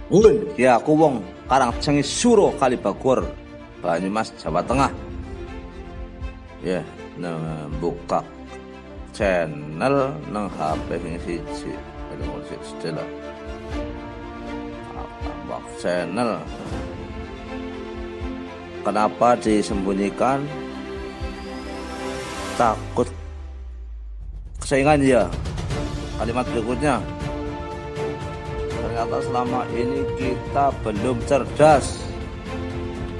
Ulun, ya aku wong Karangcengi Suro Kalibagur, Banyumas, Jawa Tengah. Ya, buka channel nang HP sing siji. Ada musik stela. Tambah channel. Kenapa disembunyikan? Takut kesaingan ya. Kalimat berikutnya, ternyata selama ini kita belum cerdas.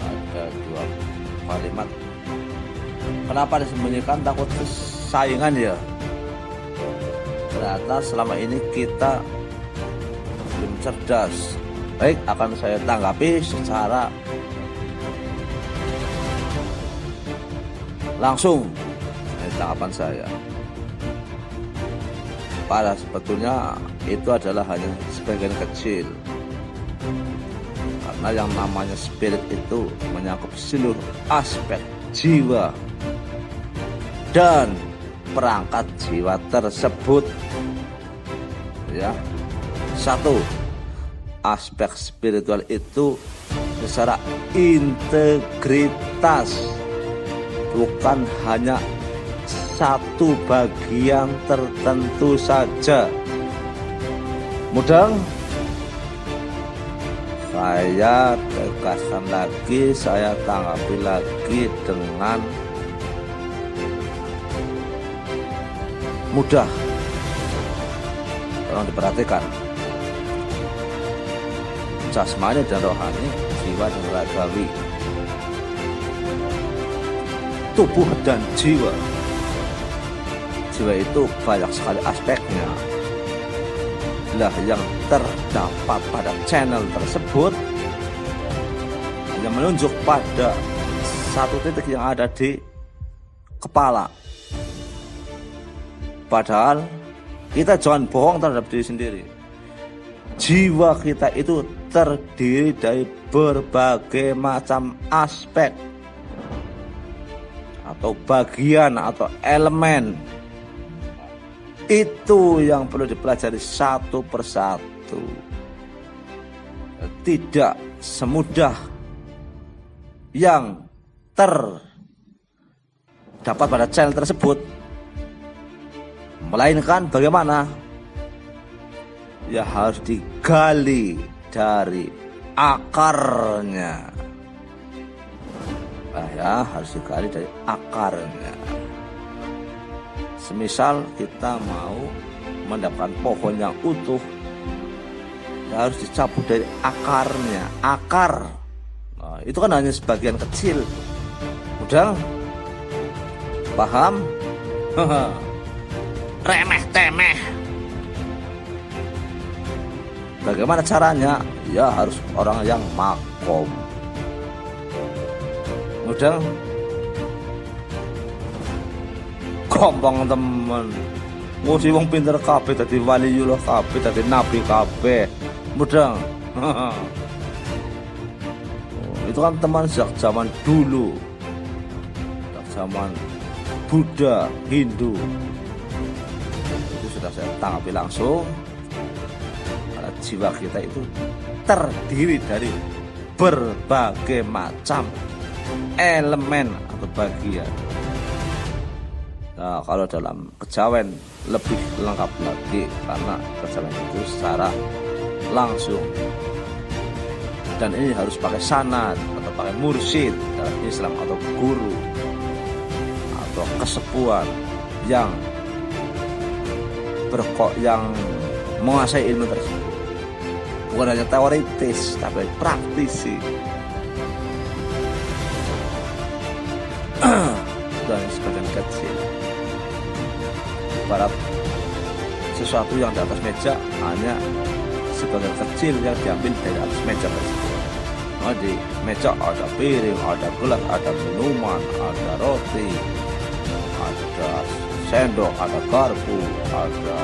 Ada dua kalimat. Kenapa disembunyikan? Takut kesaingan ya. Ternyata selama ini kita belum cerdas. Baik, akan saya tanggapi secara langsung. Ini tanggapan saya. Pada sebetulnya itu adalah hanya sebagian kecil, karena yang namanya spirit itu menyangkut seluruh aspek jiwa dan perangkat jiwa tersebut. Ya, satu, aspek spiritual itu secara integritas, bukan hanya satu bagian tertentu saja. Mudeng, saya tegaskan lagi, saya tanggapi lagi dengan mudah. Tolong diperhatikan, jasmani dan rohani, jiwa dan ragawi, tubuh dan jiwa. Jiwa itu banyak sekali aspeknya. Lah yang terdapat pada channel tersebut hanya menunjuk pada satu titik yang ada di kepala. Padahal kita jangan bohong terhadap diri sendiri. Jiwa kita itu terdiri dari berbagai macam aspek atau bagian atau elemen. Itu yang perlu dipelajari satu persatu. Tidak semudah yang terdapat pada channel tersebut, melainkan bagaimana? Ya harus digali dari akarnya. Ya harus digali dari akarnya. Semisal kita mau mendapatkan pohon yang utuh, ya harus dicabut dari akarnya. Akar, nah, itu kan hanya sebagian kecil. Udah paham? Remeh temeh. Bagaimana caranya? Ya harus orang yang makom. Udah gampang temen, ngusi wong pinter kabeh dadi waliullah kabeh, dadi nabi kabeh. Mudeng. Itu kan teman sejak zaman dulu, sejak zaman Buddha, Hindu. Itu sudah saya tanggapi langsung. Karena jiwa kita itu terdiri dari berbagai macam elemen atau bagian. Nah, kalau dalam kejawen lebih lengkap lagi, karena kejawen itu secara langsung, dan ini harus pakai sanad atau pakai mursyid dalam Islam, atau guru atau kesepuan yang yang menguasai ilmu tersebut, bukan hanya teoritis tapi praktisi. Dan sebagian kecil para sesuatu yang di atas meja hanya sebagian kecil yang diambil dari atas meja tersebut. Nah, di meja ada piring, ada gelas, ada minuman, ada roti, ada sendok, ada garpu, ada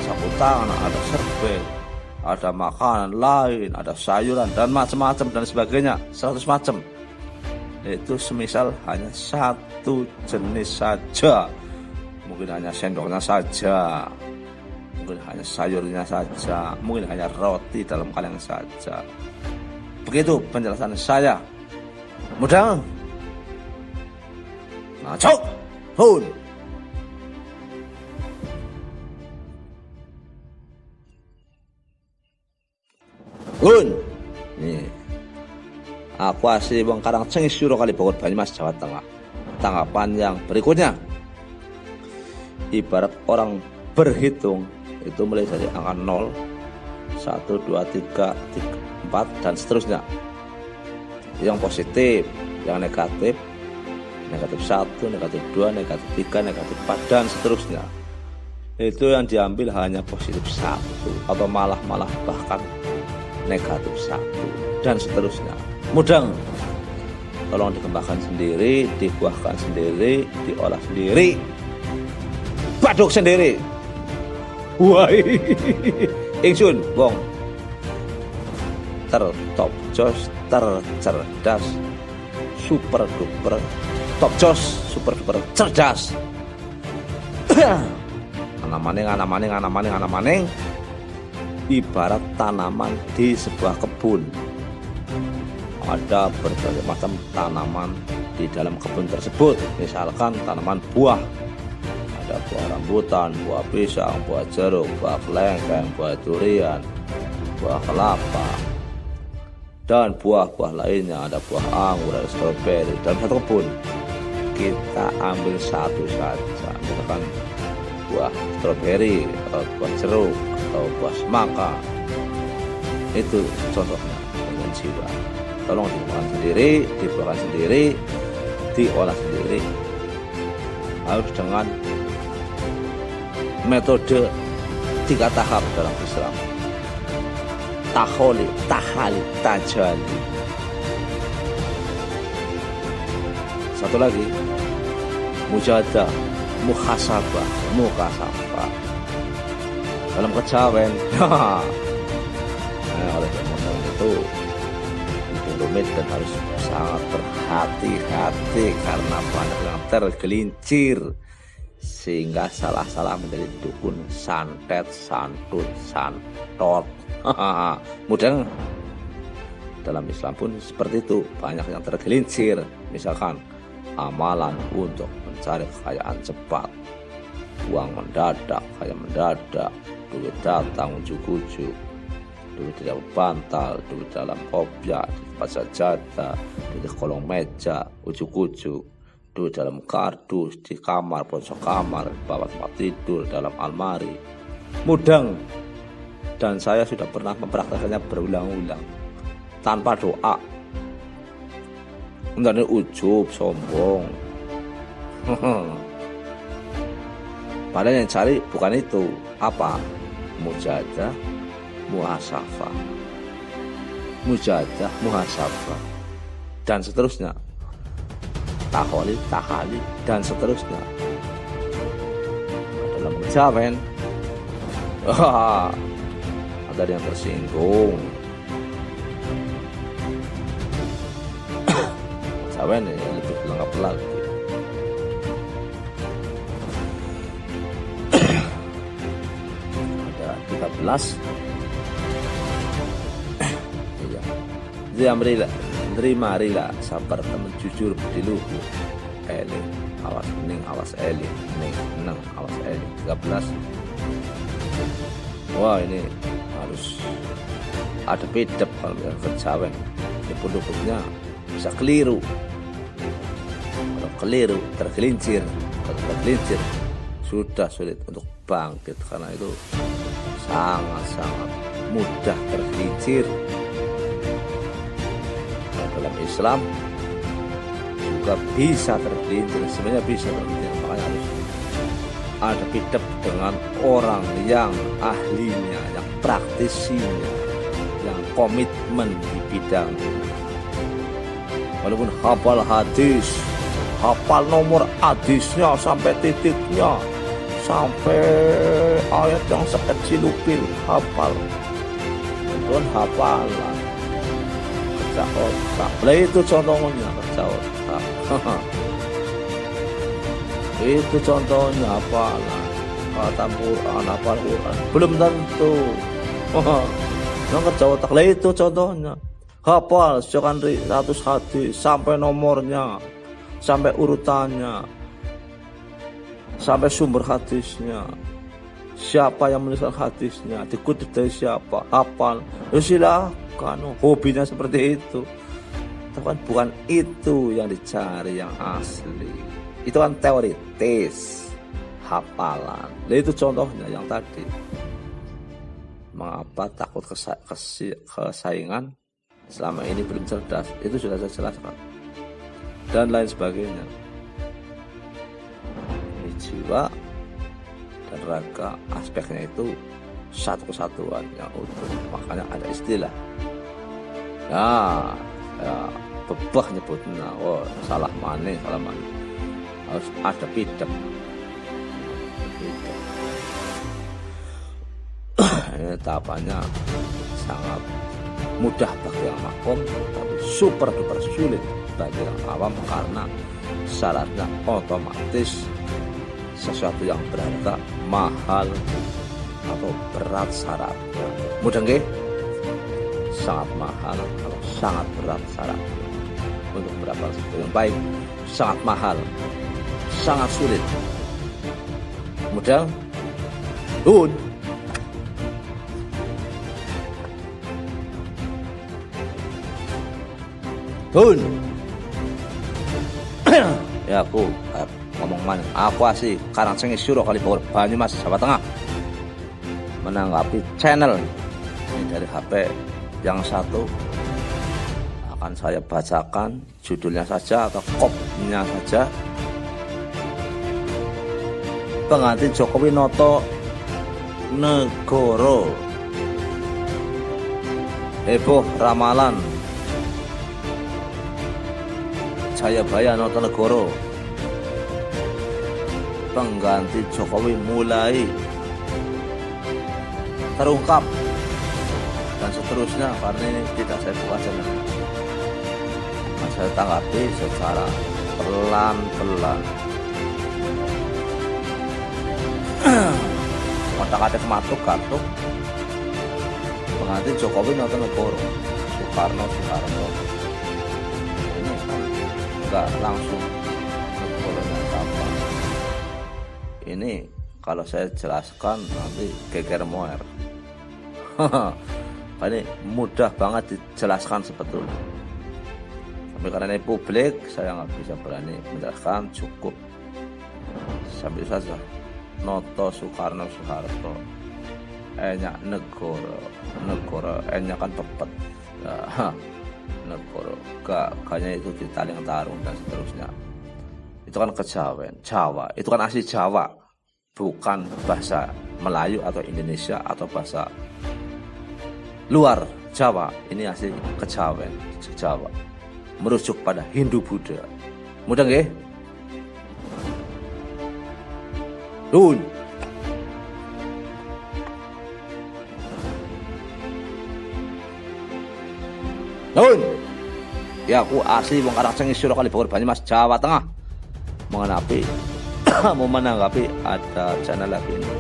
sapu tangan, ada serbet, ada makanan lain, ada sayuran dan macam-macam dan sebagainya, 100 macam. Itu semisal hanya satu jenis saja, mungkin hanya sendoknya saja, mungkin hanya sayurnya saja, mungkin hanya roti dalam kaleng saja. Begitu penjelasan saya. Mudah. Nah, cok, hun. Hun. Nih. Aku asli wong Karangcengis Suro Kalibokor Banyumas Jawa Tengah. Tanggapan yang berikutnya. Ibarat orang berhitung itu mulai dari angka 0, 1, 2, 3, 4 dan seterusnya. Yang positif, yang negatif, negatif 1, negatif 2, negatif 3, negatif 4 dan seterusnya. Itu yang diambil hanya positif 1 atau malah bahkan negatif 1 dan seterusnya. Mudeng. Tolong dikembangkan sendiri, dibuahkan sendiri, diolah sendiri, baduk sendiri. Wah, ingsun wong tertop jos, tercerdas, super duper top jos, super duper cerdas. Anamaning ibarat tanaman di sebuah kebun. Ada berbagai macam tanaman di dalam kebun tersebut. Misalkan tanaman buah, ada buah rambutan, buah pisang, buah jeruk, buah kelengkeng, buah durian, buah kelapa, dan buah-buah lainnya. Ada buah anggur, ada stroberi. Dalam satu kebun kita ambil satu saja, misalkan buah stroberi atau buah jeruk atau buah semangka. Itu contohnya dengan jiwa. Tolong dibuahkan sendiri, dibuahkan sendiri, diolah sendiri. Harus dengan metode 3 tahap dalam Islam. Taholi, tahali, tajali. Satu lagi, mujahadah, muhasabah, mukasabah. Dalam kejawen, oleh karena itu rumit dan harus sangat berhati-hati karena banyak yang tergelincir sehingga salah-salah menjadi dukun, santet, santut, santot. Mudah. Dalam Islam pun seperti itu, banyak yang tergelincir. Misalkan amalan untuk mencari kekayaan cepat, uang mendadak, kaya mendadak, duit datang ujuk-ujuk, duit di dalam bantal, duit dalam kopiah, di tempat sajadah, di kolong meja, ujuk-ujuk, duit dalam kardus, di kamar, pojok kamar, bawah tempat tidur, dalam almari. Mudeng. Dan saya sudah pernah mempraktekannya berulang-ulang tanpa doa. Ini ujub, sombong. Padahal yang cari bukan itu. Apa? Mujahadah, muhasabah, mujahadah, muhasabah, dan seterusnya. Taholi, tahali, dan seterusnya. Dalam kejawen, ada yang tersinggung. Kejawen ya lebih lengkap lagi. Ada 13. Dia menerima rila sabar temen jujur budi luhur eling awas ning awas eling ning nang awas eling 13. Wah, ini harus ada pedep kalau kejawen. Nyebut-nyebutnya bisa keliru. Kalau keliru tergelincir, kalau tergelincir sudah sulit untuk bangkit karena itu sangat-sangat mudah tergelincir. Dalam Islam juga bisa tergelincir, sebenarnya bisa tergelincir, makanya harus ada bidep dengan orang yang ahlinya, yang praktisinya, yang komitmen di bidang. Walaupun hafal hadis, hafal nomor hadisnya sampai titiknya, sampai ayat yang sekecil lupil hafal, itu hafalan. Kerja otak, lah itu contohnya kerja otak. Itu contohnya hafalan. khatam Quran, hafal Quran. Belum tentu. Yang kerja otak lah itu contohnya. Hafal sekian 100 hadis sampai nomornya, sampai urutannya, sampai sumber hadisnya, siapa yang menuliskan hadisnya, dikutip dari siapa, hafal. Ya silakan, hobinya seperti itu. Tapi kan bukan itu yang dicari yang asli. Itu kan teoritis, hafalan. Nah itu contohnya yang tadi. Mengapa takut kesaingan selama ini belum cerdas, itu sudah saya jelaskan. Dan lain sebagainya. Ini jiwa dan raga, aspeknya itu satu kesatuan yang utuh. Makanya ada istilah. Ya bebah nyebutnya, salah mana, harus ada pidem. Ini tahapannya sangat mudah bagi yang makom, tapi super duper sulit bagi yang awam karena syaratnya otomatis sesuatu yang berharga, mahal atau berat syaratnya. Mudah nggih? Sangat mahal atau sangat berat syaratnya. Untuk berapa sesuatu yang baik, sangat mahal, sangat sulit. Mudah? Ya aku ngomong mana? Aku asih Karangsengis Suro Kalibawor Banyumas Jawa Tengah. Menanggapi channel ini dari HP yang satu akan saya bacakan judulnya saja atau kopnya saja. Pengantin Jokowi noto negoro, heboh ramalan Jayabaya Notonegoro, pengganti Jokowi mulai terungkap, dan seterusnya. Karena ini tidak saya buka channel, saya tanggapi secara pelan-pelan. Otak-atik matuk katuk, pengganti Jokowi Notonegoro, Soekarno. Langsung negaranya apa ini, kalau saya jelaskan nanti geger moer. Ini mudah banget dijelaskan sebetulnya, tapi karena ini publik saya nggak bisa berani menjelaskan. Cukup sambil saja noto Soekarno Soeharto, enya negoro enya kan pepet negoro, kayaknya itu ditaling tarung dan seterusnya. Itu kan kejawen Jawa, itu kan asli Jawa, bukan bahasa Melayu atau Indonesia atau bahasa luar Jawa. Ini asli kejawen Jawa, merujuk pada Hindu Buddha. Mudah nggih? Ya aku asli wong Karangsengis Suro Kalibawor Banyumas Jawa Tengah. Menanggapi ada channel lagi ini.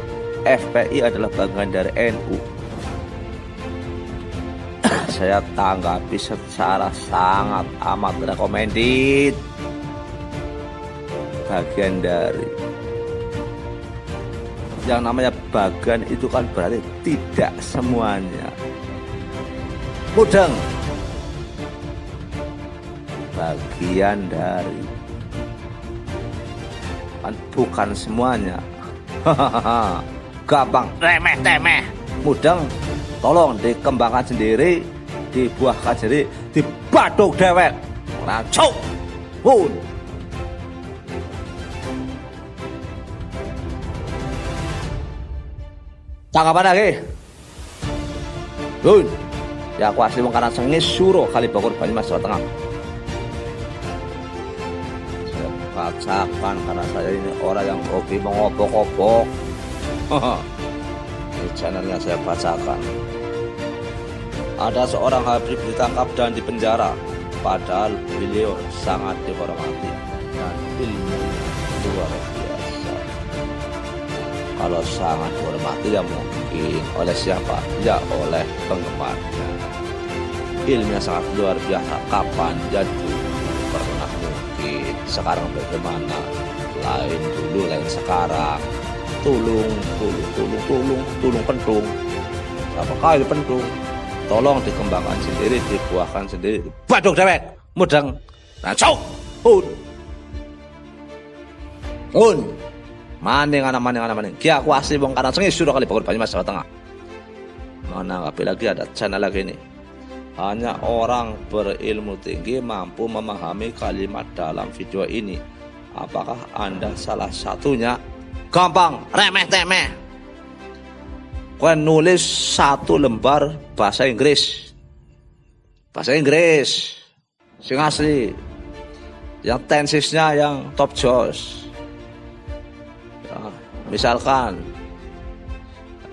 FPI adalah bagian dari NU. Saya tanggapi secara sangat amat recommended. Bagian dari, yang namanya bagian itu kan berarti tidak semuanya. Mudeng, bagian dari, kan bukan semuanya. Gampang, remeh temeh. Mudeng, tolong dikembangkan sendiri, dibuahkan sendiri, dibaduk dewek. Rancuk pun. Tanggapan lagi. Ya aku asli wong Karangsengis Suro Kalibawor Banyumas Jawa Tengah. Saya bacakan karena saya ini orang yang hobi mengobok-obok. Ini channelnya saya bacakan. Ada seorang Habib ditangkap dan dipenjara, padahal beliau sangat dihormati dan ilmunya luar biasa. kalau sangat dihormati ya mungkin oleh siapa? Ya oleh penggemarnya. Ilmunya sangat luar biasa. Kapan jadi pernah mungkin. Sekarang bagaimana? Lain dulu, lain sekarang. Tulung pentung. Apa kali pentung? Tolong dikembangkan sendiri, dibuahkan sendiri. Baduk dewek, mudeng. Rancok, un. Maning. Ki aku asli wong Karangsengi sudah kali Bogor Banyumas Jawa Tengah. Menanggapi lagi ada channel lagi ini. Hanya orang berilmu tinggi mampu memahami kalimat dalam video ini. Apakah Anda salah satunya? Gampang, remeh temeh. Kau nulis 1 lembar bahasa Inggris. Sing asli. Yang tensisnya yang top joss. Ya, misalkan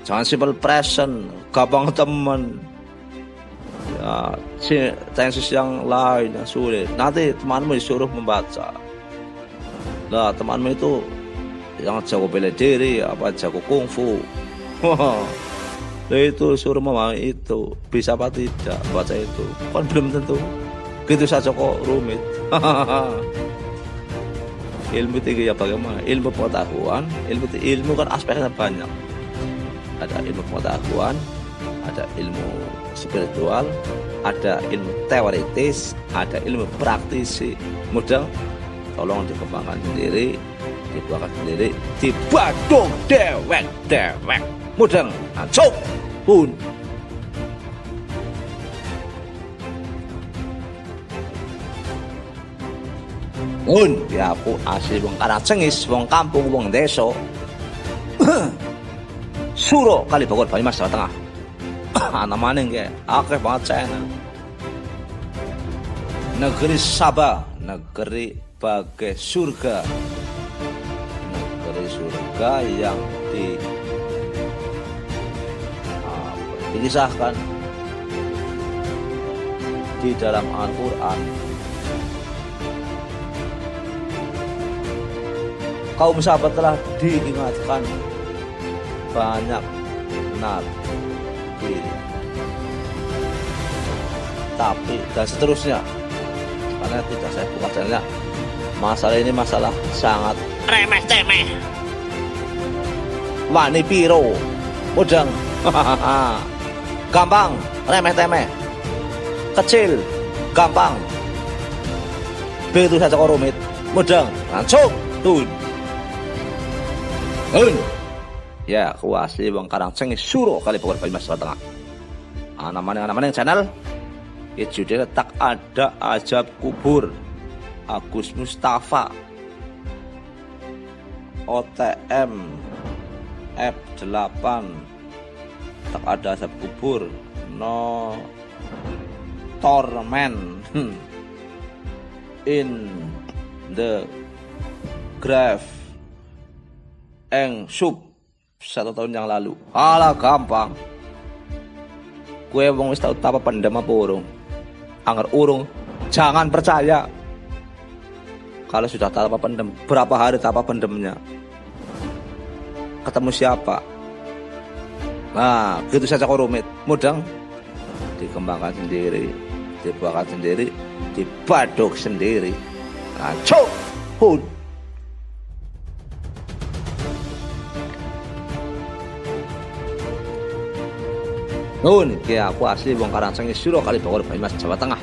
jangan simple present, gampang temen. Ya, tensis yang lain yang sulit. Nanti temanmu disuruh membaca. Nah, temanmu itu yang jago bela diri, apa jago kungfu. Itu suruh memahami itu, bisa apa tidak baca itu. Kan belum tentu. Gitu saja kok rumit. Ilmu tinggi ya bagaimana? Ilmu pengetahuan, ilmu kan aspeknya banyak. Ada ilmu pengetahuan, ada ilmu spiritual, ada ilmu teoritis, ada ilmu praktisi. Mudah, tolong dikembangkan sendiri, dibuahkan sendiri, dibadung dewek. Mudah, ancuk pun. Ya aku asli wong Karangcengis, wong kampung, wong desa. Suro kali Bogor Banyumas Jawa Tengah. Ana maning ge akeh banget channel. Negeri Sabah, negeri bagai surga. Negeri surga yang dikisahkan di dalam Al-Quran. Kaum sahabat telah diingatkan banyak nabi, tapi dan seterusnya. Karena tidak saya buka channelnya. Masalah ini masalah sangat remeh temeh. Wani piro, mudeng. Gampang, remeh temeh. Kecil, gampang. Begitu saja kok rumit, mudeng. Langsung tun. Ya, aku asli wong Karangcengis Suro kali Bogor Banyumas Jawa Tengah. Nama-nama channel judulnya tak ada ajab kubur. Agus Mustafa OTM F8 tak ada ajab kubur. No torment in the grave. Sub 1 tahun yang lalu. Alah gampang. Kue wong wis tau tapa pendem apa urung? Angger urung, jangan percaya. Kalau sudah tapa pendem, berapa hari tapa pendemnya? Ketemu siapa? Nah, gitu saja kok rumit. Mudeng dikembangkan sendiri, dibuahkan sendiri, dibaduk sendiri. Nah, cuk, hud. Ki aku asli wong Karangcengis Suro kali Bogor Banyumas Jawa Tengah.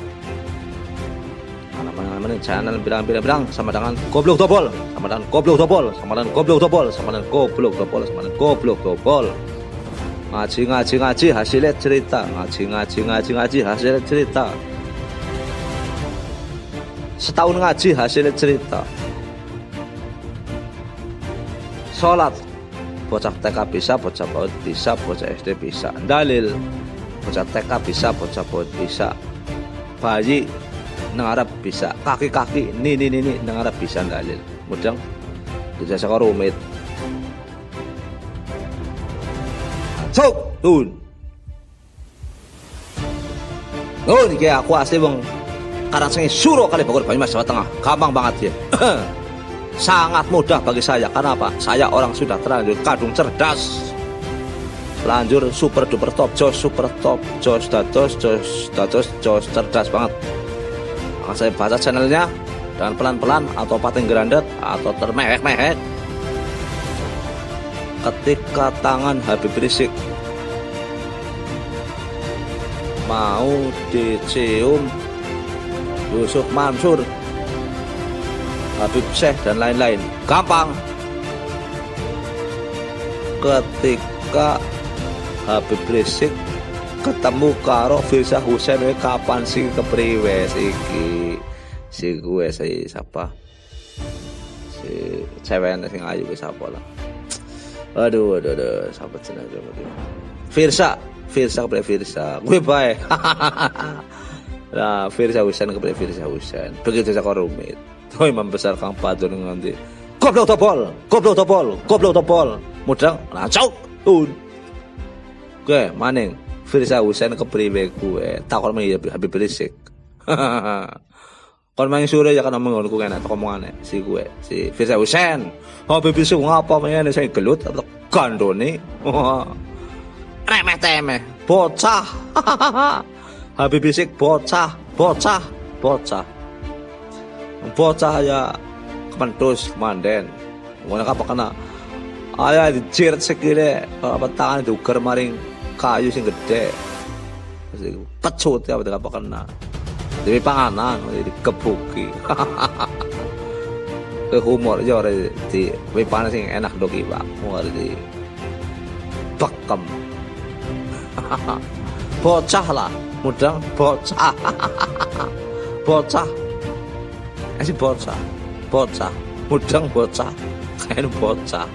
Mana channel bilang sama dengan goblok dobol, sama dengan goblok dobol, sama dengan goblok dobol, sama dengan goblok dobol, sama dengan goblok dobol. Ngaji hasilnya cerita, ngaji hasilnya cerita. Setahun ngaji hasilnya cerita. Sholat bocah TK bisa, bocah PAUD bisa, bocah SD bisa. Dalil bocah TK bisa, bocah PAUD bisa. Bayi nang Arab bisa, kaki ini nang Arab bisa. Dalil mudeng dijasa kok rumit. Sok tun iki aku asli wong Karangcengis Suro kali Bogor Banyumas Jawa Tengah. Gampang banget ya. sangat mudah bagi saya. Karena apa? Saya orang sudah terlanjur kadung cerdas, lanjur super duper top jos, super top jos, jos cerdas banget. Maka saya baca channelnya dengan pelan-pelan atau pating gerandet atau termehek-mehek. Ketika tangan Habib Rizik mau dicium Yusuf Mansur, Habib Syekh dan lain-lain, gampang. Ketika Habib Rizik ketemu karo Firza Hussein, kapan sih kepriwe si gue siapa si cewek sing ayu ke siapa lah. Aduh sahabat jenazah Firza kepada Firza gue baik. Nah, Firza Hussein kepada Firza Hussein begitu saya rumit. Tuh imam besar Kang Padun nganti goblok topol mudang lancuk gue maning Firza Hussein kepriwe gue takon mengi Habib Rizik. Kon main sore ya kan ngono ku enak omongane si Firza Hussein. Habib Rizik ngapa meneh saya gelut atau gandone. Remeh temeh bocah. Habib Rizik bocah ya kementus manden. Ngono apa kena aya dijiret sekile apa tangan diuger maring kayu sing gede. Pecut ya apa kena. Dewi panganan dikebuki. Ke humor aja ora di panas sing enak doki Pak. Ora di bekem. Bocah lah, mudang bocah. Bocah. Asih bocah. Mudang bocah. Kayak bocah.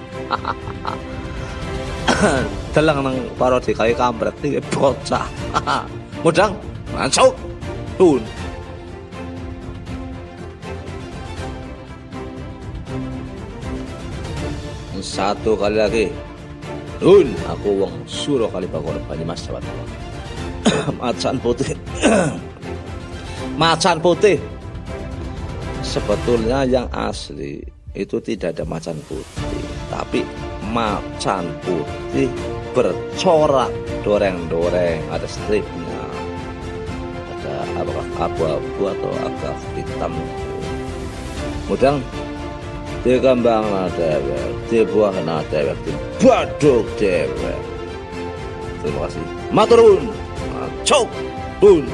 Telang nang parodi kaya kampret iki bocah. Mudang langsung tun. Satu kali lagi. Tun, aku wong suruh kali bakor bani Mas Jawa Tengah. Macan putih. Macan putih. Sebetulnya yang asli itu tidak ada macan putih, tapi macan putih bercorak doreng-doreng, ada stripnya, ada apakah abu-abu atau agak hitam. Mudang di kembang dewek, di buah dewek, di baduk dewek. Terima kasih. Maturun, cok, pun.